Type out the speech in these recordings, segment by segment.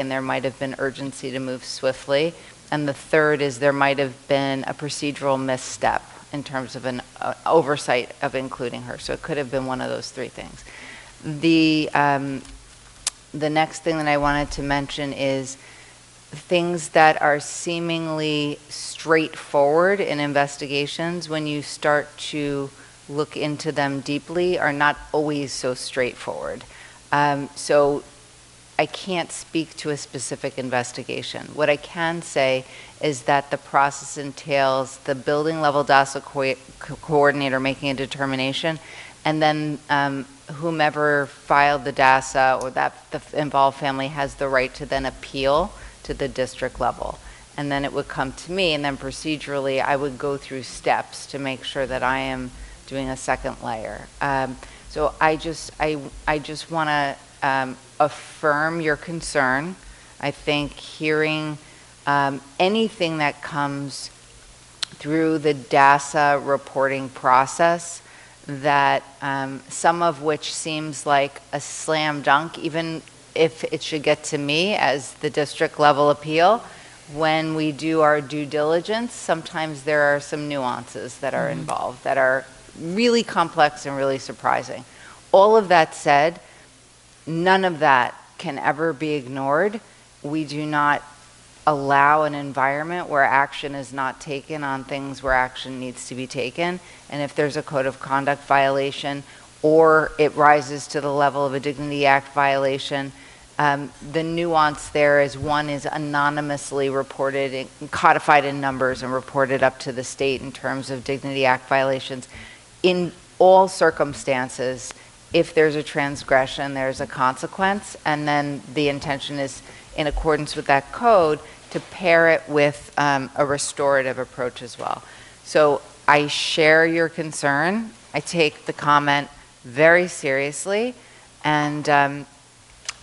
and there might have been urgency to move swiftly. And the third is there might have been a procedural misstep in terms of an oversight of including her. So it could have been one of those three things. The next thing that I wanted to mention is things that are seemingly straightforward in investigations, when you start to look into them deeply, are not always so straightforward. So I can't speak to a specific investigation. What I can say is that the process entails the building level DASA coordinator making a determination, and then whomever filed the DASA or that the involved family has the right to then appeal to the district level. And then it would come to me, and then procedurally I would go through steps to make sure that I am doing a second layer. So I just want to affirm your concern. I think hearing anything that comes through the DASA reporting process, that some of which seems like a slam dunk, even if it should get to me as the district level appeal, when we do our due diligence, sometimes there are some nuances that are involved that are really complex and really surprising. All of that said, none of that can ever be ignored. We do not allow an environment where action is not taken on things where action needs to be taken. And if there's a code of conduct violation or it rises to the level of a Dignity Act violation, the nuance there is one is anonymously reported and codified in numbers and reported up to the state in terms of Dignity Act violations. In all circumstances, if there's a transgression, there's a consequence, and then the intention is, in accordance with that code, to pair it with a restorative approach as well. So I share your concern. I take the comment very seriously, and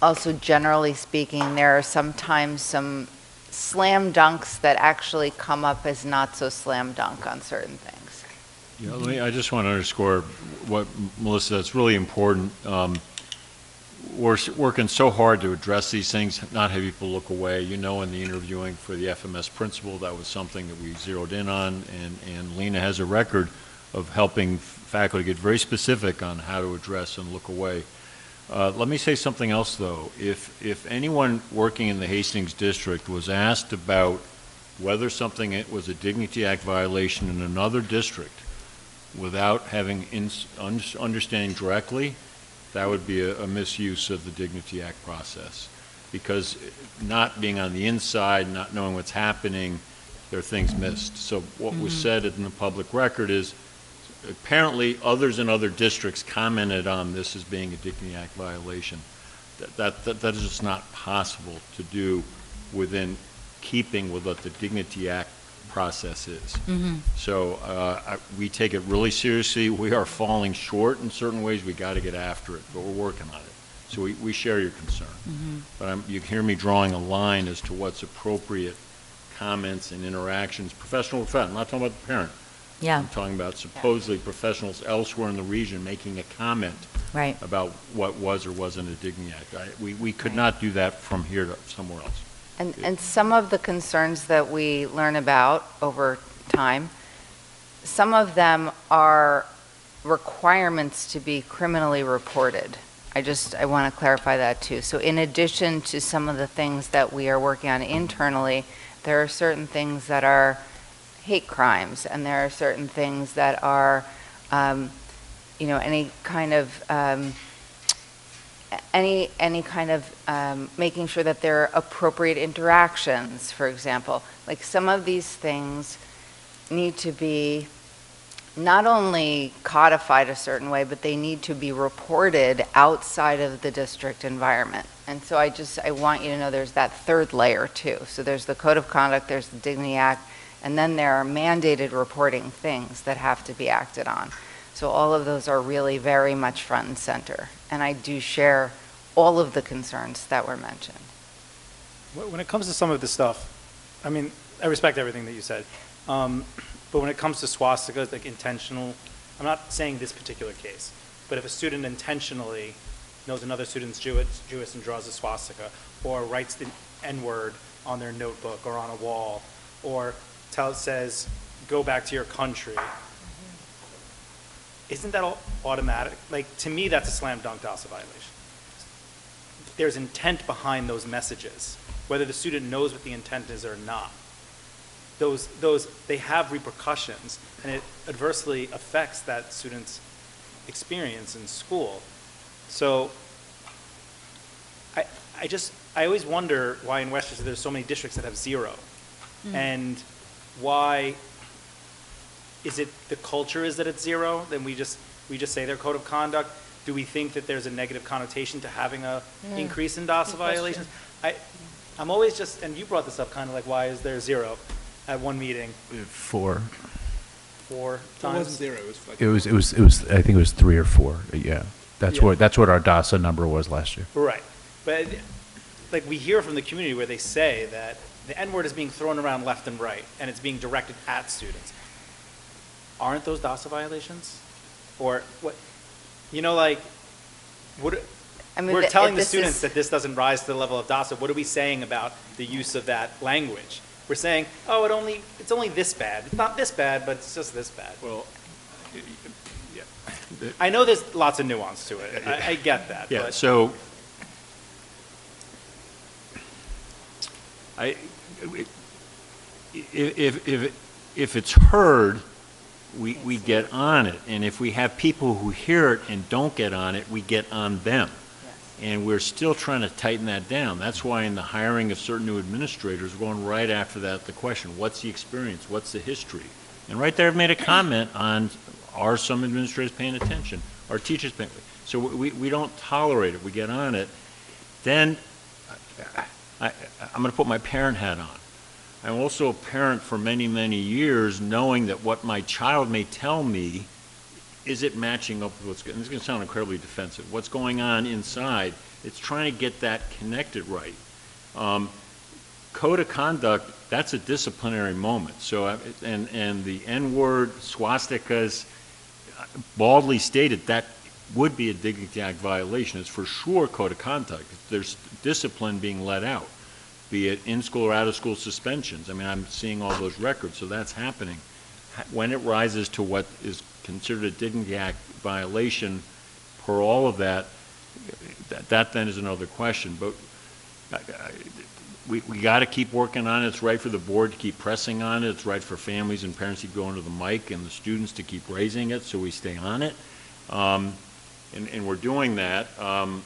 also generally speaking, there are sometimes some slam dunks that actually come up as not so slam dunk on certain things. Yeah, I just want to underscore what Melissa said. It's really important. We're working so hard to address these things, not have people look away. You know, in the interviewing for the FMS principal, that was something that we zeroed in on, and Lena has a record of helping faculty get very specific on how to address and look away. Let me say something else, though. If anyone working in the Hastings district was asked about whether something was a Dignity Act violation in another district without having understanding directly, that would be a misuse of the Dignity Act process. Because not being on the inside, not knowing what's happening, there are things missed. So what was said in the public record is, apparently others in other districts commented on this as being a Dignity Act violation. That is just not possible to do within keeping with what the Dignity Act process is. So we take it really seriously. We are falling short in certain ways. We got to get after it, but we're working on it. So we share your concern. But you hear me drawing a line as to what's appropriate comments and interactions. Professional defense, I'm not talking about the parent. Yeah. I'm talking about supposedly professionals elsewhere in the region making a comment about what was or wasn't a Dignity Act. We could not do that from here to somewhere else. And some of the concerns that we learn about over time, some of them are requirements to be criminally reported. I want to clarify that too. So in addition to some of the things that we are working on internally, there are certain things that are hate crimes, and there are certain things that are, any kind of making sure that there are appropriate interactions, for example. Like some of these things need to be not only codified a certain way, but they need to be reported outside of the district environment. And so I want you to know there's that third layer too. So there's the Code of Conduct, there's the Dignity Act, and then there are mandated reporting things that have to be acted on. So all of those are really very much front and center. And I do share all of the concerns that were mentioned. When it comes to some of this stuff, I mean, I respect everything that you said. But when it comes to swastikas, like intentional, I'm not saying this particular case, but if a student intentionally knows another student's Jewish and draws a swastika, or writes N-word on their notebook or on a wall, or says, go back to your country, isn't that all automatic? Like, to me, that's a slam dunk DASA violation. There's intent behind those messages, whether the student knows what the intent is or not. They have repercussions, and it adversely affects that student's experience in school. So I always wonder why in Westchester there's so many districts that have 0. And why is it the culture is that it's 0? Then we just say their code of conduct. Do we think that there's a negative connotation to having a increase in DASA violations? I'm always just, and you brought this up kind of like, why is there 0 at one meeting? 4. 4 It times? wasn't 0, it was like. It was, I think it was 3 or 4, yeah. That's Yeah. what our DASA number was last year. Right. But like we hear from the community where they say that the N-word is being thrown around left and right, and it's being directed at students. Aren't those DASA violations? Or what, like, what, I mean, we're telling the this students is- that this doesn't rise to the level of DASA. What are we saying about the use of that language? We're saying, oh, it's only this bad. It's not this bad, but it's just this bad. Well, I know there's lots of nuance to it. I get that. yeah, But so if it's heard, we get on it. And if we have people who hear it and don't get on it, we get on them. And we're still trying to tighten that down. That's why in the hiring of certain new administrators, we're going right after that, the question, what's the experience? What's the history? And right there, I've made a comment on, are some administrators paying attention? Are teachers paying? So we don't tolerate it. We get on it. Then I'm going to put my parent hat on. I'm also a parent for many, many years, knowing that what my child may tell me, is it matching up with what's going on? This is going to sound incredibly defensive. What's going on inside? It's trying to get that connected right. Code of conduct, that's a disciplinary moment. So, and the N-word, swastikas, baldly stated, that would be a Dignity Act violation. It's for sure code of conduct. There's discipline being let out, be it in-school or out-of-school suspensions. I mean, I'm seeing all those records, so that's happening. When it rises to what is considered a Dignity Act violation per all of that, that then is another question. But we got to keep working on it. It's right for the board to keep pressing on it. It's right for families and parents to keep going to the mic and the students to keep raising it, so we stay on it. And we're doing that. I'm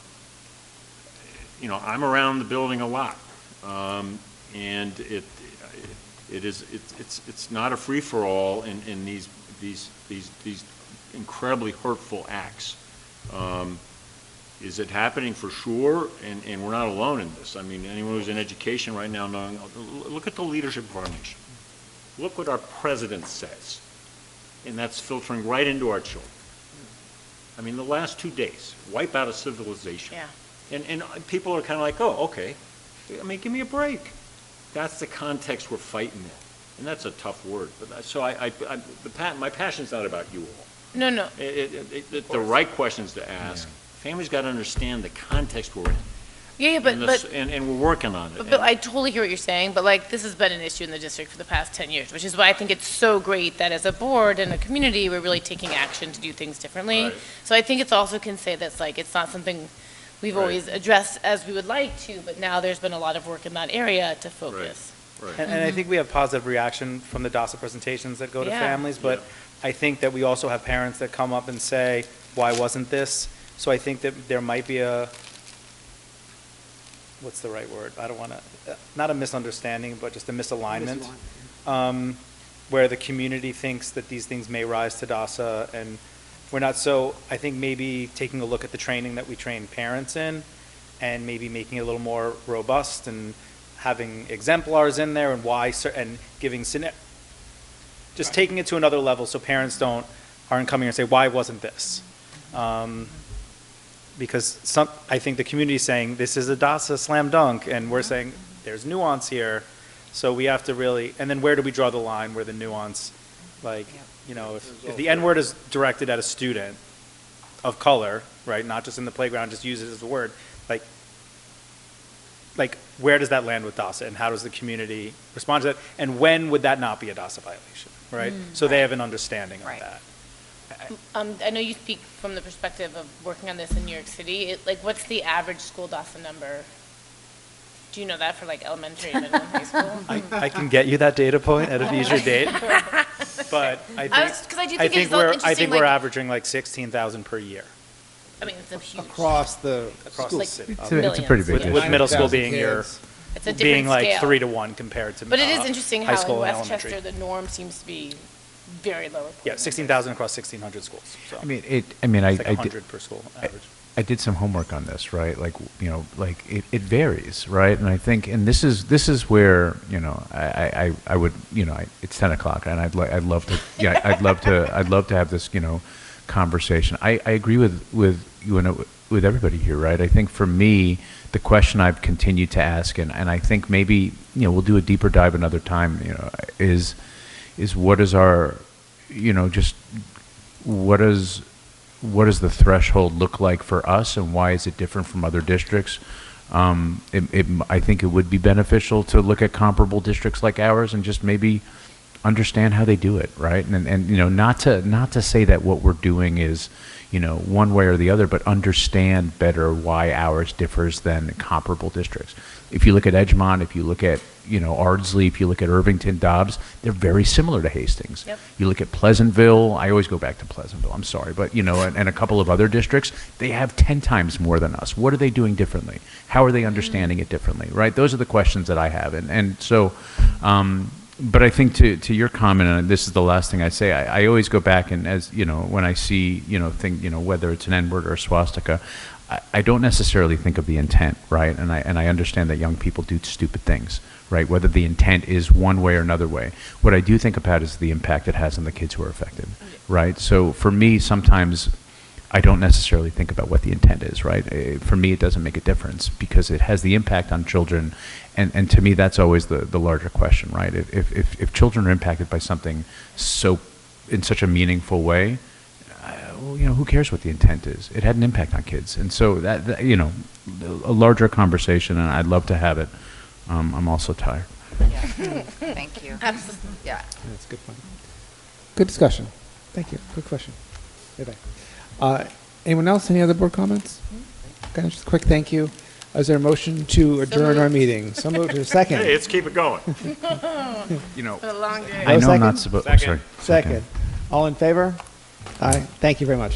around the building a lot, and it's not a free-for-all in these incredibly hurtful acts. Is it happening? For sure, and we're not alone in this. I mean, anyone who's in education right now knowing, look at the leadership of our nation. Look what our president says, and that's filtering right into our children. I mean, the last 2 days, wipe out a civilization. Yeah. And people are kind of like, oh, okay. I mean, give me a break. That's the context we're fighting in. And that's a tough word. But so my passion's not about you all. No. The right questions to ask. Yeah. Families got to understand the context we're in. Yeah, but we're working on it. But I totally hear what you're saying, but like this has been an issue in the district for the past 10 years, which is why I think it's so great that as a board and a community, we're really taking action to do things differently. Right. So I think it's also can say that's like, it's not something we've Right. always addressed as we would like to, but now there's been a lot of work in that area to focus. Right. And I think we have positive reaction from the DASA presentations that go to Yeah. families, but Yeah. I think that we also have parents that come up and say, why wasn't this? So I think that there might be what's the right word? I don't want to, not a misunderstanding, but just a misalignment. Where the community thinks that these things may rise to DASA, and we're not. So I think maybe taking a look at the training that we train parents in, and maybe making it a little more robust, and having exemplars in there, and and giving, just taking it to another level so parents aren't coming and say, why wasn't this? Because I think the community is saying, this is a DASA slam dunk, and we're saying, there's nuance here, so we have to really, and then where do we draw the line where the nuance, like, if the N-word is directed at a student of color, right, not just in the playground, just use it as a word, like like, where does that land with DASA, and how does the community respond to that? And when would that not be a DASA violation, right? So they have an understanding of Right. that. I know you speak from the perspective of working on this in New York City. Like, what's the average school DASA number? Do you know that for like elementary, middle, and high school? I can get you that data point at a future date, but I think, Because I do think it's I interesting, think like, we're averaging like 16,000 per year I mean, it's a huge. Across the across school. the city. It's a pretty big Millions, yeah. With middle school 9,000 being your, kids. It's a being different like scale. 3 to 1 compared to But it is interesting high how school in and Westchester, elementary. the norm seems to be very low. Yeah, 16,000 across 1,600 schools, so. I mean, I It's like 100 per school average. I did some homework on this, right? Like, like it varies, right? And I think, and this is where, I would, it's 10 o'clock and I'd love to, I'd love to have this, conversation. I agree with you with everybody here, right? I think for me, the question I've continued to ask, and I think maybe, we'll do a deeper dive another time, is what is our, just what does the threshold look like for us, and why is it different from other districts? I think it would be beneficial to look at comparable districts like ours and just maybe understand how they do it, right? And not to say that what we're doing is, one way or the other, but understand better why ours differs than comparable districts. If you look at Edgemont, if you look at, Ardsley, if you look at Irvington, Dobbs, they're very similar to Hastings. Yep. You look at Pleasantville, I always go back to Pleasantville, I'm sorry, but, and a couple of other districts, they have 10 times more than us. What are they doing differently? How are they understanding it differently, right? Those are the questions that I have. And so, but I think to your comment, and this is the last thing I say, I always go back and as, when I see, whether it's an N-word or a swastika, I don't necessarily think of the intent, right? And I understand that young people do stupid things, right? Whether the intent is one way or another way. What I do think about is the impact it has on the kids who are affected, right? So for me, sometimes I don't necessarily think about what the intent is, right? For me, it doesn't make a difference because it has the impact on children. And to me, that's always the larger question, right? If children are impacted by something in such a meaningful way, who cares what the intent is? It had an impact on kids. And so that a larger conversation, and I'd love to have it. I'm also tired. Yeah. Thank you. Absolutely. Yeah. That's a good point. Good discussion. Thank you. Good question. Bye-bye. Anyone else? Any other board comments? Okay, just a quick thank you. Is there a motion to adjourn our meeting? So moved. To a second. Hey, let's keep it going. It's been a long day. I know I'm second? not supposed. Second. Second. All in favor? Aye. Thank you very much.